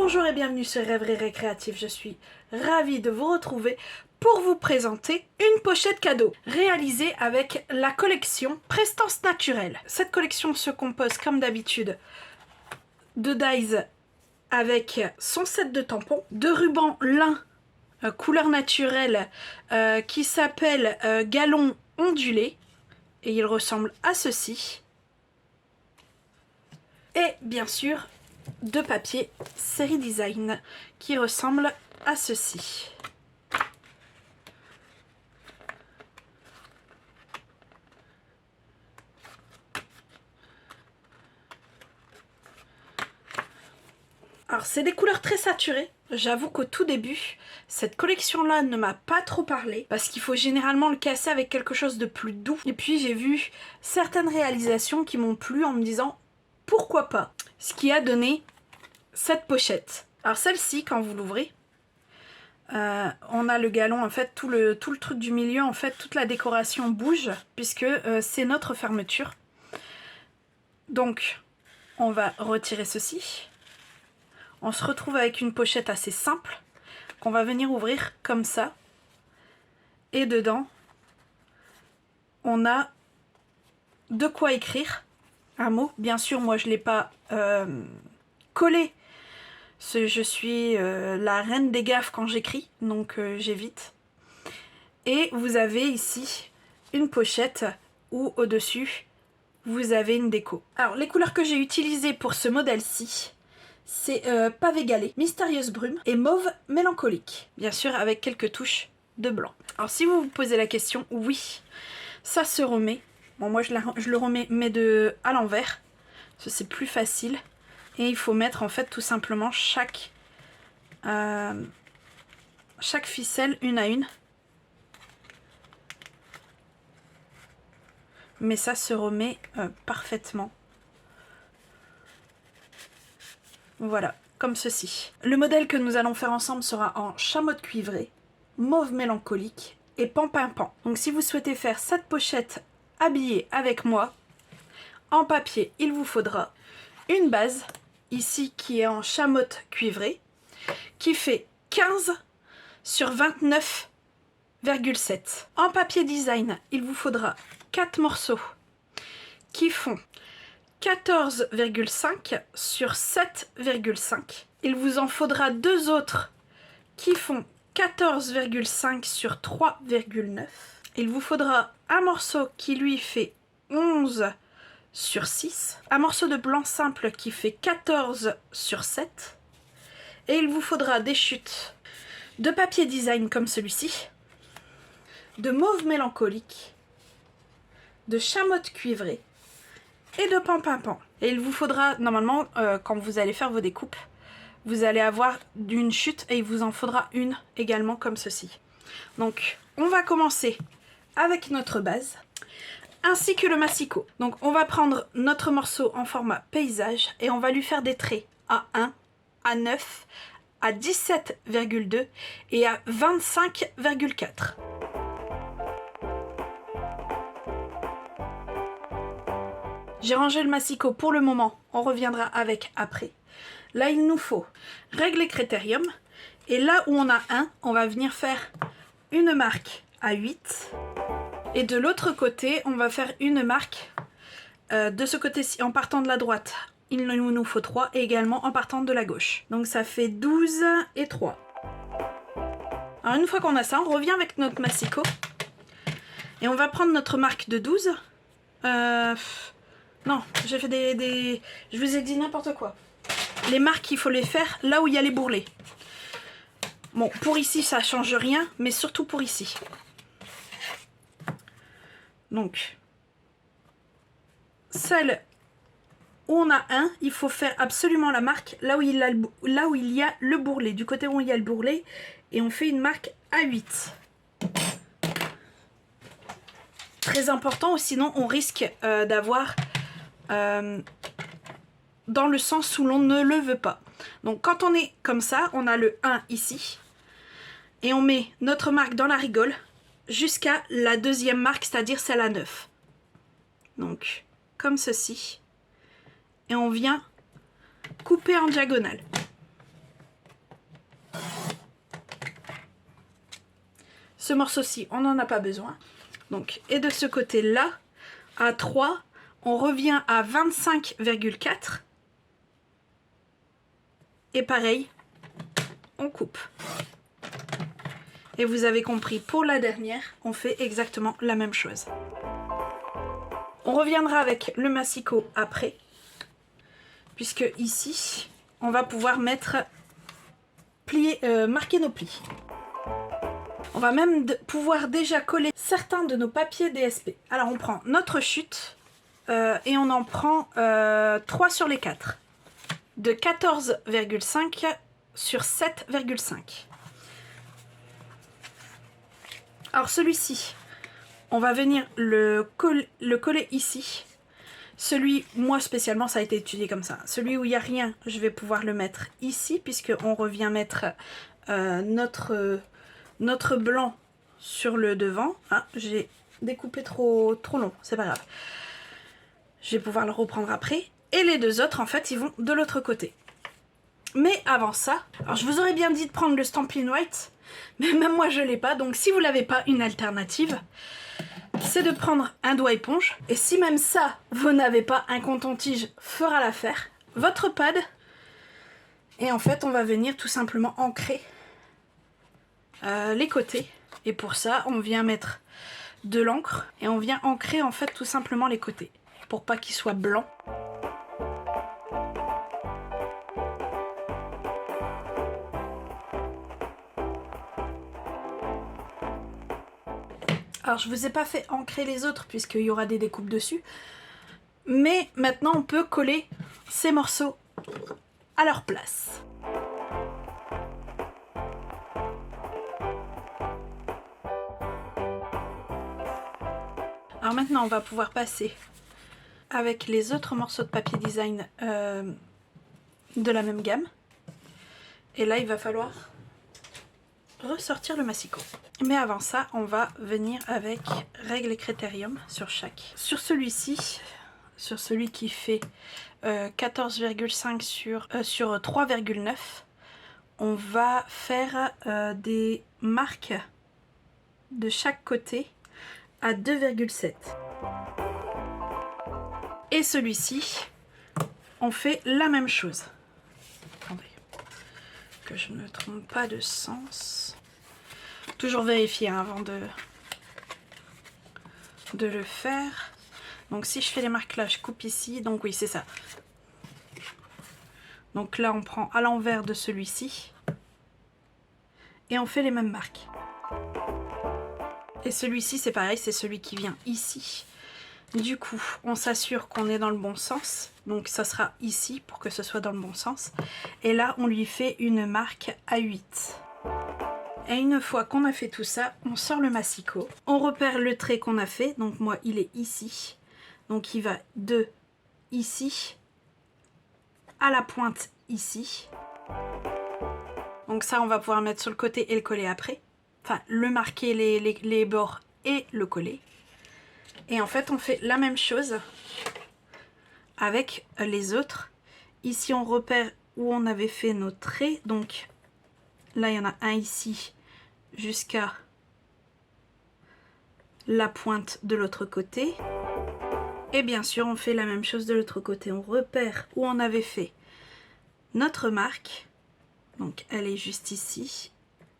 Bonjour et bienvenue sur Rêverie Récréative, je suis ravie de vous retrouver pour vous présenter une pochette cadeau réalisée avec la collection Prestance Naturelle. Cette collection se compose comme d'habitude de dies avec son set de tampons, de rubans lin couleur naturelle qui s'appelle Galon ondulé et il ressemble à ceci. Et bien sûr de papier série design qui ressemble à ceci. Alors c'est des couleurs très saturées. J'avoue qu'au tout début, cette collection-là ne m'a pas trop parlé parce qu'il faut généralement le casser avec quelque chose de plus doux. Et puis j'ai vu certaines réalisations qui m'ont plu en me disant pourquoi pas. Ce qui a donné cette pochette. Alors celle-ci, quand vous l'ouvrez, on a le galon, en fait, tout le truc du milieu, en fait, toute la décoration bouge puisque c'est notre fermeture. Donc, on va retirer ceci. On se retrouve avec une pochette assez simple qu'on va venir ouvrir comme ça. Et dedans, on a de quoi écrire un mot. Bien sûr, moi je ne l'ai pas collé. Je suis la reine des gaffes quand j'écris, donc j'évite. Et vous avez ici une pochette où au-dessus, vous avez une déco. Alors, les couleurs que j'ai utilisées pour ce modèle-ci, c'est pavé galet, mystérieuse brume et mauve mélancolique. Bien sûr, avec quelques touches de blanc. Alors, si vous vous posez la question, oui, ça se remet. Bon, moi, je le remets mais à l'envers, parce que c'est plus facile. Et il faut mettre, en fait, tout simplement chaque ficelle une à une. Mais ça se remet parfaitement. Voilà, comme ceci. Le modèle que nous allons faire ensemble sera en chamotte cuivrée, mauve mélancolique et pan-pin-pan. Donc si vous souhaitez faire cette pochette habillée avec moi, en papier, il vous faudra une base, ici qui est en chamotte cuivrée, qui fait 15 sur 29,7. En papier design, il vous faudra 4 morceaux qui font 14,5 sur 7,5. Il vous en faudra 2 autres qui font 14,5 sur 3,9. Il vous faudra un morceau qui lui fait 11 sur 6. Un morceau de blanc simple qui fait 14 sur 7. Et il vous faudra des chutes de papier design comme celui-ci, de mauve mélancolique, de chamotte cuivrée et de pan-pin-pan. Et il vous faudra, normalement, quand vous allez faire vos découpes, vous allez avoir une chute et il vous en faudra une également comme ceci. Donc, on va commencer avec notre base, ainsi que le massicot. Donc, on va prendre notre morceau en format paysage et on va lui faire des traits à 1, à 9, à 17,2 et à 25,4. J'ai rangé le massicot pour le moment, on reviendra avec après. Là, il nous faut règle et critérium. Et là où on a 1, on va venir faire une marque à 8. Et de l'autre côté, on va faire une marque de ce côté-ci, en partant de la droite. Il nous faut 3 et également en partant de la gauche. Donc ça fait 12 et 3. Alors une fois qu'on a ça, on revient avec notre massicot. Et on va prendre notre marque de 12. Non, j'ai fait je vous ai dit n'importe quoi. Les marques, il faut les faire là où il y a les bourrelets. Bon, pour ici, ça change rien, mais surtout pour ici. Donc, celle où on a 1, il faut faire absolument la marque là où il y a le bourrelet. Du côté où il y a le bourrelet, et on fait une marque à 8. Très important, sinon on risque d'avoir dans le sens où l'on ne le veut pas. Donc quand on est comme ça, on a le 1 ici, et on met notre marque dans la rigole jusqu'à la deuxième marque, c'est-à-dire celle à 9. Donc comme ceci. Et on vient couper en diagonale. Ce morceau-ci, on n'en a pas besoin. Donc, et de ce côté-là, à 3, on revient à 25,4. Et pareil, on coupe. Et vous avez compris, pour la dernière, on fait exactement la même chose. On reviendra avec le massicot après, puisque ici, on va pouvoir mettre marquer nos plis. On va même pouvoir déjà coller certains de nos papiers DSP. Alors on prend notre chute et on en prend 3 sur les 4. De 14,5 sur 7,5. Alors celui-ci, on va venir le coller ici. Celui, moi spécialement, ça a été étudié comme ça. Celui où il n'y a rien, je vais pouvoir le mettre ici, puisqu'on revient mettre notre blanc sur le devant. Ah, j'ai découpé trop long, c'est pas grave. Je vais pouvoir le reprendre après. Et les deux autres, en fait, ils vont de l'autre côté. Mais avant ça, alors je vous aurais bien dit de prendre le Stampin' White, mais même moi je l'ai pas. Donc si vous l'avez pas, une alternative, c'est de prendre un doigt éponge. Et si même ça, vous n'avez pas, un coton-tige fera l'affaire. Votre pad. Et en fait, on va venir tout simplement ancrer les côtés. Et pour ça, on vient mettre de l'encre et on vient ancrer en fait tout simplement les côtés pour pas qu'ils soient blancs. Alors je vous ai pas fait ancrer les autres puisqu'il y aura des découpes dessus, mais maintenant on peut coller ces morceaux à leur place. Alors maintenant on va pouvoir passer avec les autres morceaux de papier design de la même gamme. Et là il va falloir ressortir le massicot. Mais avant ça, on va venir avec règle et critérium sur chaque. Sur celui-ci, sur celui qui fait 14,5 sur 3,9, on va faire des marques de chaque côté à 2,7. Et celui-ci, on fait la même chose. Attendez, que je ne me trompe pas de sens. Toujours vérifier hein, avant de le faire. Donc si je fais les marques là, je coupe ici. Donc oui, c'est ça. Donc là, on prend à l'envers de celui-ci. Et on fait les mêmes marques. Et celui-ci, c'est pareil, c'est celui qui vient ici. Du coup, on s'assure qu'on est dans le bon sens. Donc ça sera ici pour que ce soit dans le bon sens. Et là, on lui fait une marque à 8. Et une fois qu'on a fait tout ça, on sort le massicot. On repère le trait qu'on a fait. Donc moi, il est ici. Donc il va de ici à la pointe ici. Donc ça, on va pouvoir mettre sur le côté et le coller après. Enfin, le marquer les bords et le coller. Et en fait, on fait la même chose avec les autres. Ici, on repère où on avait fait nos traits. Donc là, il y en a un ici jusqu'à la pointe de l'autre côté. Et bien sûr, on fait la même chose de l'autre côté. On repère où on avait fait notre marque. Donc, elle est juste ici.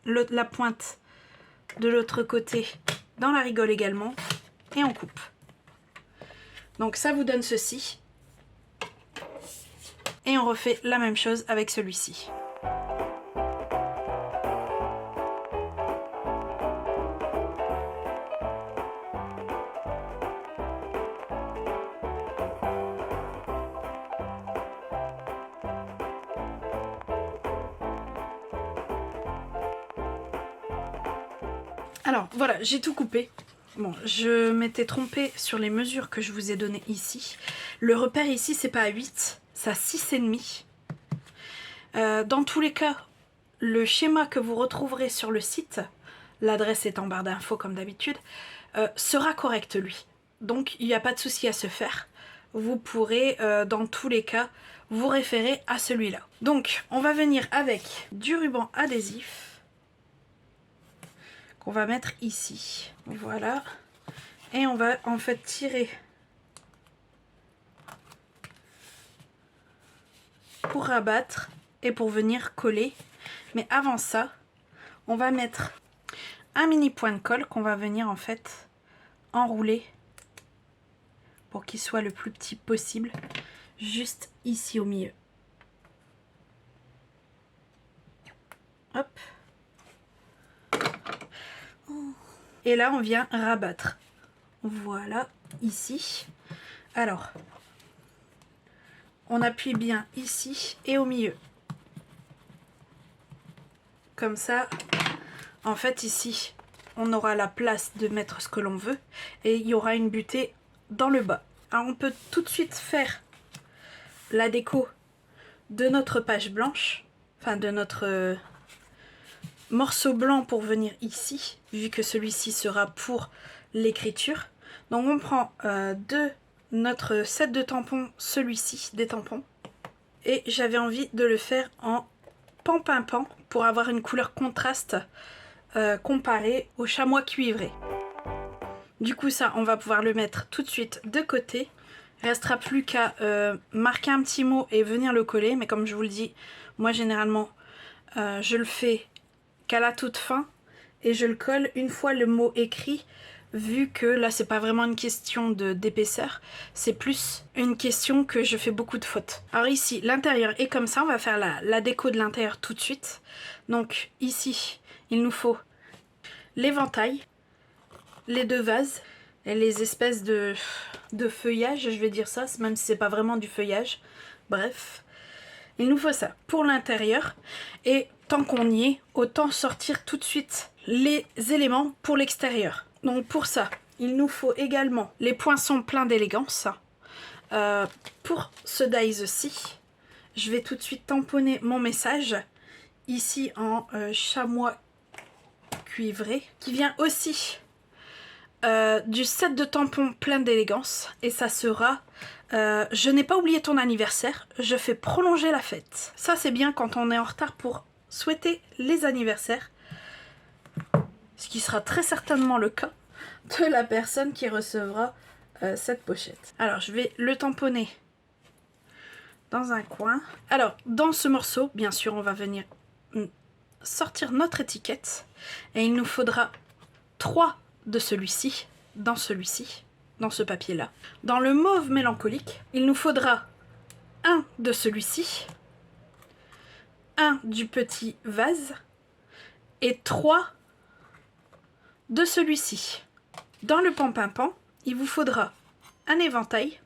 La pointe de l'autre côté dans la rigole également. Et on coupe. Donc, ça vous donne ceci. Et on refait la même chose avec celui-ci. Alors voilà, j'ai tout coupé. Bon, je m'étais trompée sur les mesures que je vous ai données ici. Le repère ici, c'est pas à 8, c'est à 6,5. Dans tous les cas, le schéma que vous retrouverez sur le site, l'adresse est en barre d'infos comme d'habitude, sera correct lui. Donc il n'y a pas de souci à se faire. Vous pourrez dans tous les cas vous référez à celui-là. Donc on va venir avec du ruban adhésif qu'on va mettre ici. Voilà. Et on va en fait tirer pour rabattre et pour venir coller. Mais avant ça, on va mettre un mini point de colle qu'on va venir en fait enrouler pour qu'il soit le plus petit possible, juste ici au milieu. Hop. Et là on vient rabattre. Voilà, ici. Alors, on appuie bien ici et au milieu. Comme ça, en fait ici, on aura la place de mettre ce que l'on veut et il y aura une butée dans le bas. Alors on peut tout de suite faire la déco de notre page blanche, enfin de notre morceau blanc pour venir ici, vu que celui-ci sera pour l'écriture. Donc on prend de notre set de tampons, celui-ci, des tampons, et j'avais envie de le faire en pan-pimpant pour avoir une couleur contraste comparée au chamois cuivré. Du coup ça, on va pouvoir le mettre tout de suite de côté. Restera plus qu'à marquer un petit mot et venir le coller, mais comme je vous le dis, moi généralement je le fais qu'à la toute fin et je le colle une fois le mot écrit, vu que là c'est pas vraiment une question d'épaisseur, c'est plus une question que je fais beaucoup de fautes. Alors ici l'intérieur est comme ça, on va faire la déco de l'intérieur tout de suite. Donc ici il nous faut l'éventail, les deux vases et les espèces de feuillage, je vais dire ça, même si c'est pas vraiment du feuillage. Bref, il nous faut ça pour l'intérieur. Et tant qu'on y est, autant sortir tout de suite les éléments pour l'extérieur. Donc pour ça, il nous faut également les poinçons pleins d'élégance. Pour ce dies-ci, je vais tout de suite tamponner mon message ici en chamois cuivré, qui vient aussi du set de tampons plein d'élégance, et ça sera je n'ai pas oublié ton anniversaire, je fais prolonger la fête. Ça c'est bien quand on est en retard pour souhaiter les anniversaires, ce qui sera très certainement le cas de la personne qui recevra cette pochette. Alors je vais le tamponner dans un coin. Alors dans ce morceau, bien sûr, on va venir sortir notre étiquette et il nous faudra 3 de celui-ci, dans ce papier là. Dans le mauve mélancolique, il nous faudra un de celui-ci, un du petit vase et 3 de celui-ci. Dans le pan-pimpant, il vous faudra un éventail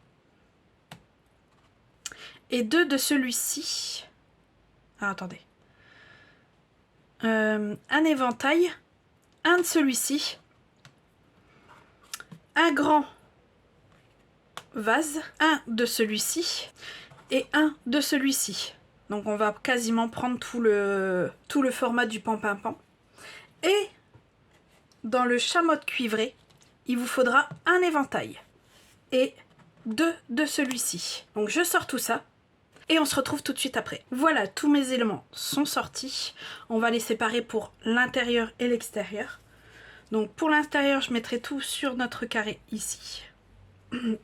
et 2 de celui-ci. Ah, attendez. Un éventail, un de celui-ci, un grand vase, un de celui-ci et un de celui-ci. Donc on va quasiment prendre tout le format du pan-pimpant. Et dans le chamois cuivré, il vous faudra un éventail et 2 de celui-ci. Donc je sors tout ça et on se retrouve tout de suite après. Voilà, tous mes éléments sont sortis. On va les séparer pour l'intérieur et l'extérieur. Donc pour l'intérieur, je mettrai tout sur notre carré ici.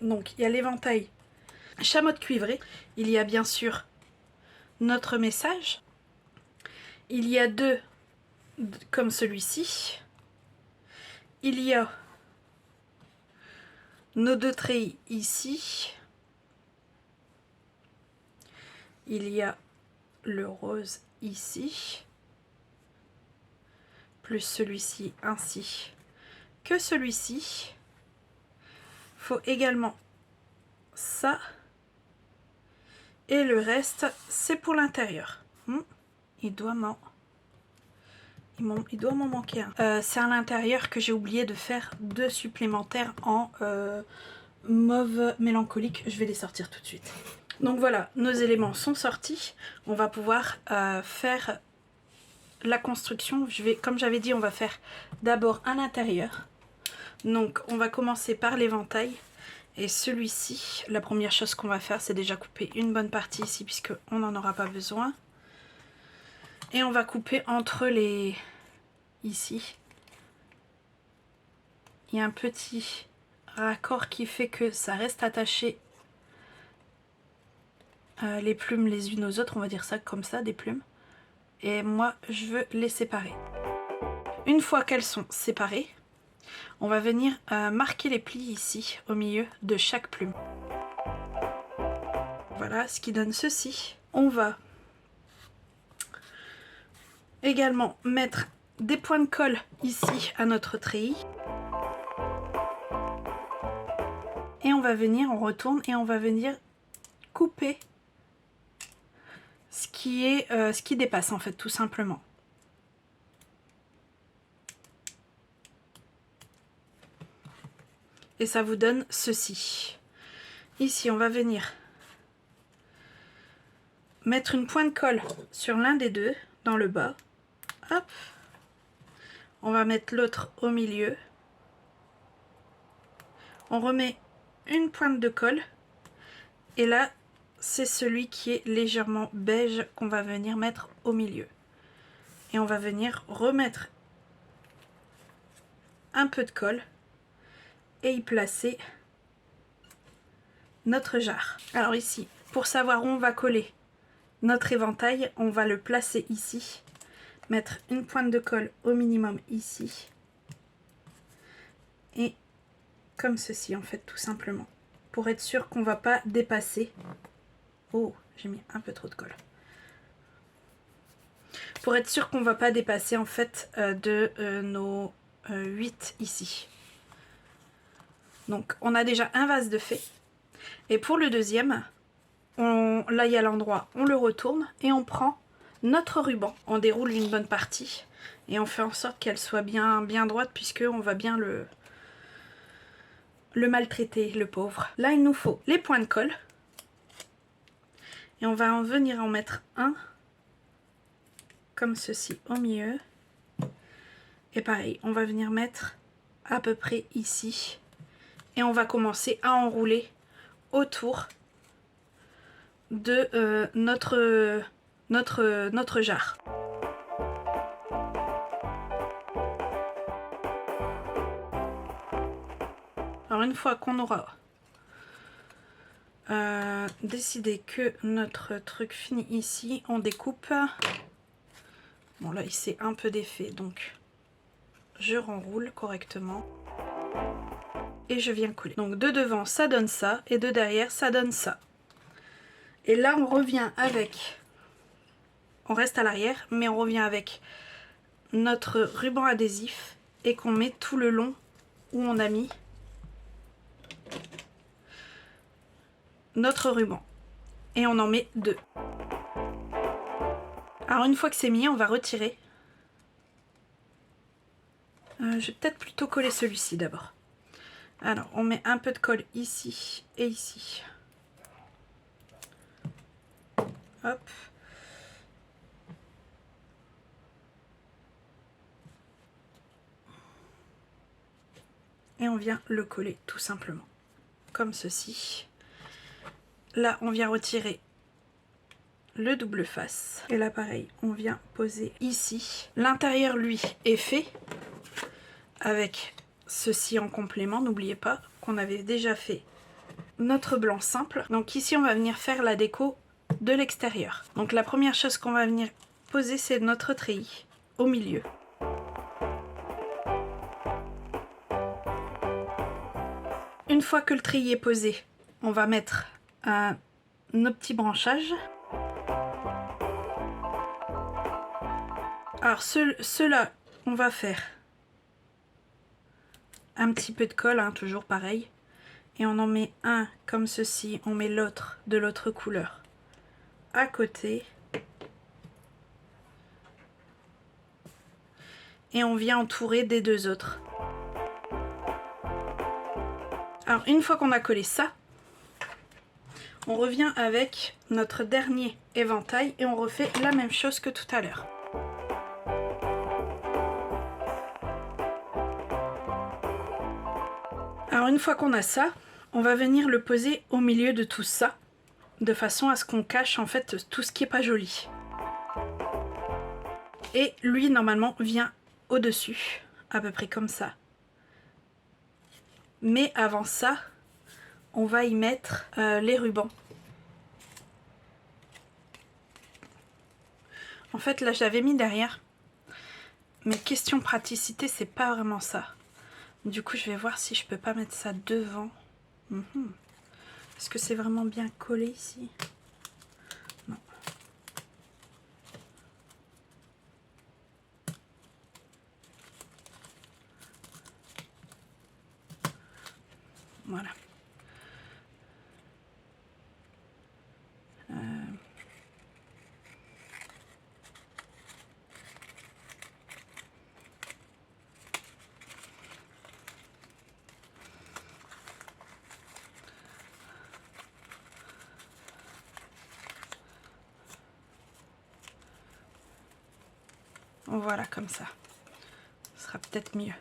Donc il y a l'éventail chamois cuivré. Il y a bien sûr notre message. Il y a 2 comme celui-ci. Il y a nos 2 treillis ici. Il y a le rose ici. Plus celui-ci ainsi que celui-ci. Il faut également ça. Et le reste, c'est pour l'intérieur. Il doit m'en manquer un. C'est à l'intérieur que j'ai oublié de faire 2 supplémentaires en mauve mélancolique. Je vais les sortir tout de suite. Donc voilà, nos éléments sont sortis. On va pouvoir faire la construction. Comme j'avais dit, on va faire d'abord à l'intérieur. Donc on va commencer par l'éventail Et celui-ci, la première chose qu'on va faire, c'est déjà couper une bonne partie ici puisqu'on n'en aura pas besoin. Et on va couper entre les... ici. Il y a un petit raccord qui fait que ça reste attaché les plumes les unes aux autres, on va dire ça comme ça, des plumes. Et moi, je veux les séparer. Une fois qu'elles sont séparées, on va venir marquer les plis ici, au milieu de chaque plume. Voilà, ce qui donne ceci. On va également mettre des points de colle ici à notre treillis. Et on va venir, on retourne et on va venir couper ce qui dépasse en fait, tout simplement. Et ça vous donne ceci. Ici, on va venir mettre une pointe de colle sur l'un des deux, dans le bas. Hop. On va mettre l'autre au milieu. On remet une pointe de colle. Et là, c'est celui qui est légèrement beige qu'on va venir mettre au milieu. Et on va venir remettre un peu de colle et y placer notre jarre. Alors ici, pour savoir où on va coller notre éventail, on va le placer ici, mettre une pointe de colle au minimum ici, et comme ceci en fait, tout simplement, pour être sûr qu'on va pas dépasser. Oh, j'ai mis un peu trop de colle. Pour être sûr qu'on va pas dépasser en fait de nos 8 ici. Donc on a déjà un vase de fait. Et pour le deuxième, là il y a l'endroit, on le retourne et on prend notre ruban. On déroule une bonne partie et on fait en sorte qu'elle soit bien droite puisque on va bien le maltraiter, le pauvre. Là il nous faut les points de colle. Et on va en venir en mettre un comme ceci au milieu. Et pareil, on va venir mettre à peu près ici. Et on va commencer à enrouler autour de notre jarre. Alors une fois qu'on aura décidé que notre truc finit ici, on découpe. Bon là il s'est un peu défait donc je renroule correctement. Et je viens coller. Donc de devant ça donne ça et de derrière ça donne ça. Et là on revient avec, on reste à l'arrière mais on revient avec notre ruban adhésif et qu'on met tout le long où on a mis notre ruban. Et on en met 2. Alors une fois que c'est mis, on va retirer. Je vais peut-être plutôt coller celui-ci d'abord. Alors on met un peu de colle ici et ici. Hop. Et on vient le coller tout simplement. Comme ceci. Là on vient retirer le double face. Et là pareil, on vient poser ici. L'intérieur lui est fait. Avec ceci en complément. N'oubliez pas qu'on avait déjà fait notre blanc simple. Donc ici on va venir faire la déco de l'extérieur. Donc la première chose qu'on va venir poser, c'est notre treillis au milieu. Une fois que le treillis est posé, on va mettre nos petits branchages. Alors ceux-là, on va faire un petit peu de colle, hein, toujours pareil. Et on en met un comme ceci, on met l'autre de l'autre couleur à côté. Et on vient entourer des deux autres. Alors une fois qu'on a collé ça, on revient avec notre dernier éventail et on refait la même chose que tout à l'heure. Alors une fois qu'on a ça, On va venir le poser au milieu de tout ça, de façon à ce qu'on cache en fait tout ce qui est pas joli. Et lui normalement vient au-dessus, à peu près comme ça. Mais avant ça, on va y mettre les rubans. En fait là j'avais mis derrière, mais question praticité c'est pas vraiment ça. Du coup je vais voir si je peux pas mettre ça devant. Est-ce que c'est vraiment bien collé ici? Non. Voilà. Voilà, comme ça. Ce sera peut-être mieux.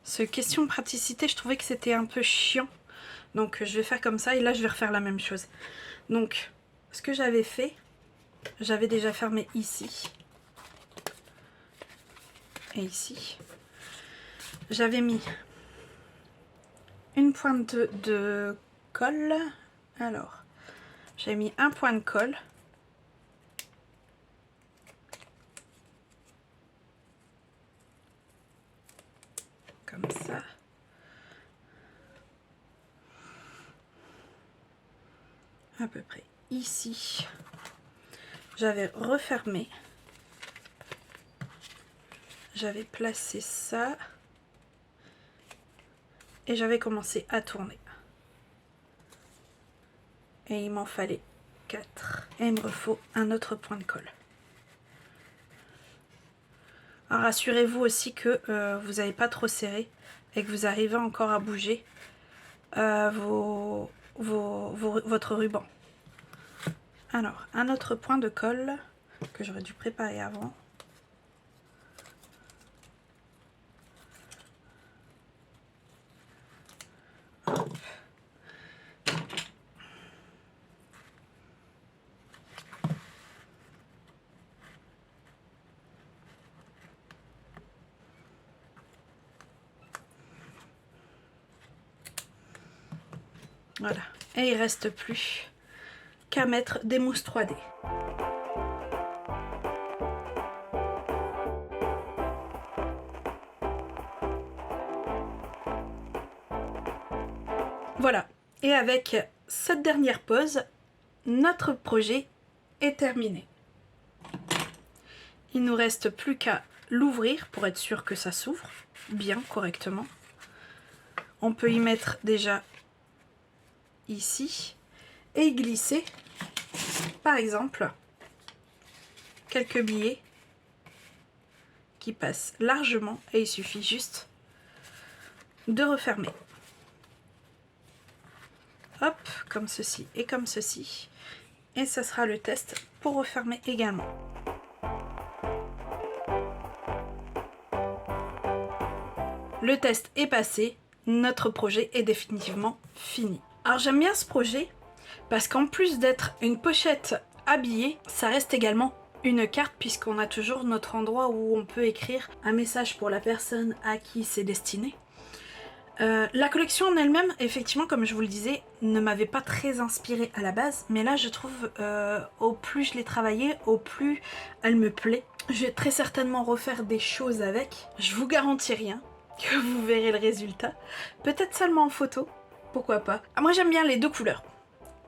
Ce question de praticité, je trouvais que c'était un peu chiant. Donc je vais faire comme ça et là je vais refaire la même chose. Donc ce que j'avais fait, j'avais déjà fermé ici. Et ici. J'avais mis une pointe de colle. Alors, j'ai mis un point de colle. Comme ça. À peu près ici. J'avais refermé. J'avais placé ça. Et j'avais commencé à tourner. Et il m'en fallait 4. Et il me faut un autre point de colle. Alors rassurez-vous aussi que vous n'avez pas trop serré et que vous arrivez encore à bouger votre ruban. Alors, un autre point de colle que j'aurais dû préparer avant. Hop. Voilà, et il reste plus qu'à mettre des mousses 3D. Voilà, et avec cette dernière pose, notre projet est terminé. Il nous reste plus qu'à l'ouvrir pour être sûr que ça s'ouvre bien correctement. On peut y mettre déjà ici et y glisser par exemple quelques billets qui passent largement et il suffit juste de refermer. Hop, comme ceci et comme ceci. Et ça sera le test pour refermer également. Le test est passé, notre projet est définitivement fini. Alors j'aime bien ce projet parce qu'en plus d'être une pochette habillée, ça reste également une carte puisqu'on a toujours notre endroit où on peut écrire un message pour la personne à qui c'est destiné. La collection en elle-même, effectivement, comme je vous le disais, ne m'avait pas très inspirée à la base, mais là je trouve au plus je l'ai travaillée, au plus elle me plaît. Je vais très certainement refaire des choses avec, je vous garantis rien, que vous verrez le résultat. Peut-être seulement en photo, pourquoi pas. Moi j'aime bien les deux couleurs,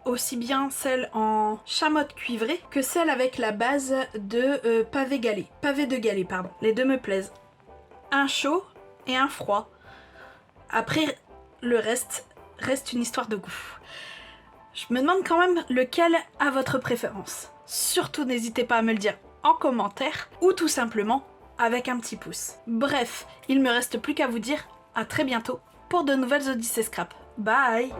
aussi bien celle en chamotte cuivrée que celle avec la base de pavé de galet, pardon. Les deux me plaisent. Un chaud et un froid. Après, le reste une histoire de goût. Je me demande quand même lequel a votre préférence. Surtout n'hésitez pas à me le dire en commentaire ou tout simplement avec un petit pouce. Bref, il me reste plus qu'à vous dire à très bientôt pour de nouvelles Odyssées Scrap. Bye!